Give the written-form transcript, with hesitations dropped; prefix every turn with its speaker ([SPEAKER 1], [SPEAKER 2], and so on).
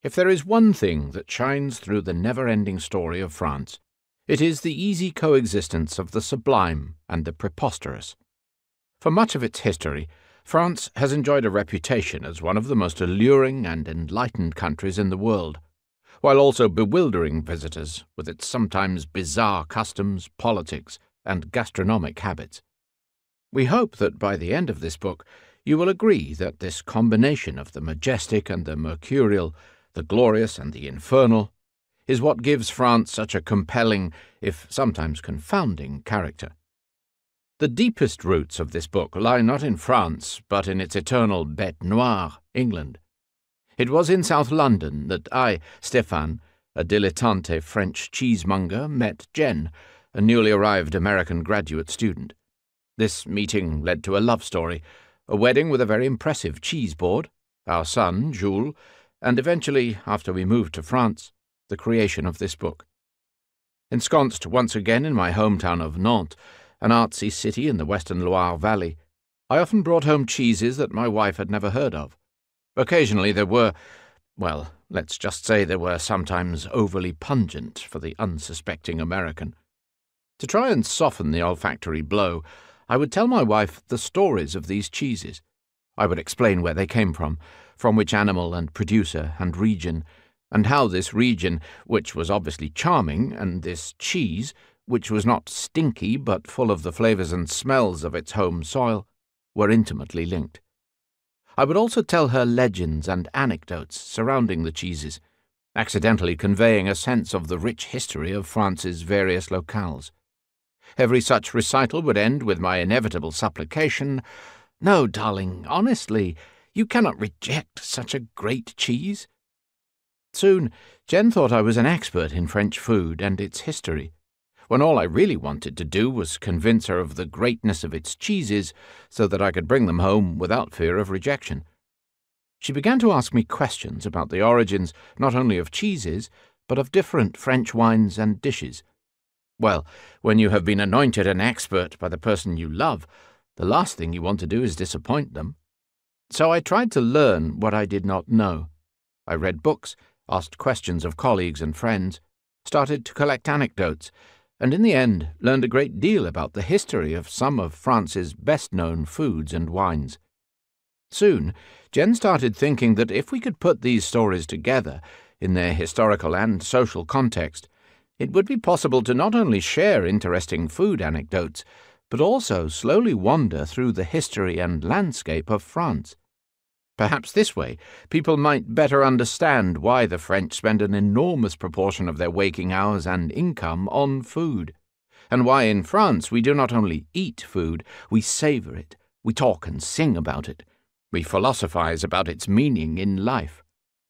[SPEAKER 1] If there is one thing that shines through the never-ending story of France, it is the easy coexistence of the sublime and the preposterous. For much of its history, France has enjoyed a reputation as one of the most alluring and enlightened countries in the world, while also bewildering visitors with its sometimes bizarre customs, politics, and gastronomic habits. We hope that by the end of this book you will agree that this combination of the majestic and the mercurial, the glorious and the infernal, is what gives France such a compelling, if sometimes confounding, character. The deepest roots of this book lie not in France, but in its eternal bête noire, England. It was in South London that I, Stéphane, a dilettante French cheesemonger, met Jen, a newly arrived American graduate student. This meeting led to a love story, a wedding with a very impressive cheese board, our son, Jules, and eventually, after we moved to France, the creation of this book. Ensconced once again in my hometown of Nantes, an artsy city in the western Loire Valley, I often brought home cheeses that my wife had never heard of. Occasionally there were, well, let's just say they were sometimes overly pungent for the unsuspecting American. To try and soften the olfactory blow, I would tell my wife the stories of these cheeses. I would explain where they came from which animal and producer and region, and how this region, which was obviously charming, and this cheese, which was not stinky but full of the flavours and smells of its home soil, were intimately linked. I would also tell her legends and anecdotes surrounding the cheeses, accidentally conveying a sense of the rich history of France's various locales. Every such recital would end with my inevitable supplication, "No, darling, honestly, you cannot reject such a great cheese." Soon, Jen thought I was an expert in French food and its history, when all I really wanted to do was convince her of the greatness of its cheeses so that I could bring them home without fear of rejection. She began to ask me questions about the origins not only of cheeses, but of different French wines and dishes. Well, when you have been anointed an expert by the person you love, the last thing you want to do is disappoint them. So I tried to learn what I did not know. I read books, asked questions of colleagues and friends, started to collect anecdotes, and in the end learned a great deal about the history of some of France's best-known foods and wines. Soon, Jen started thinking that if we could put these stories together, in their historical and social context, it would be possible to not only share interesting food anecdotes, but also slowly wander through the history and landscape of France. Perhaps this way, people might better understand why the French spend an enormous proportion of their waking hours and income on food, and why in France we do not only eat food, we savour it, we talk and sing about it, we philosophize about its meaning in life.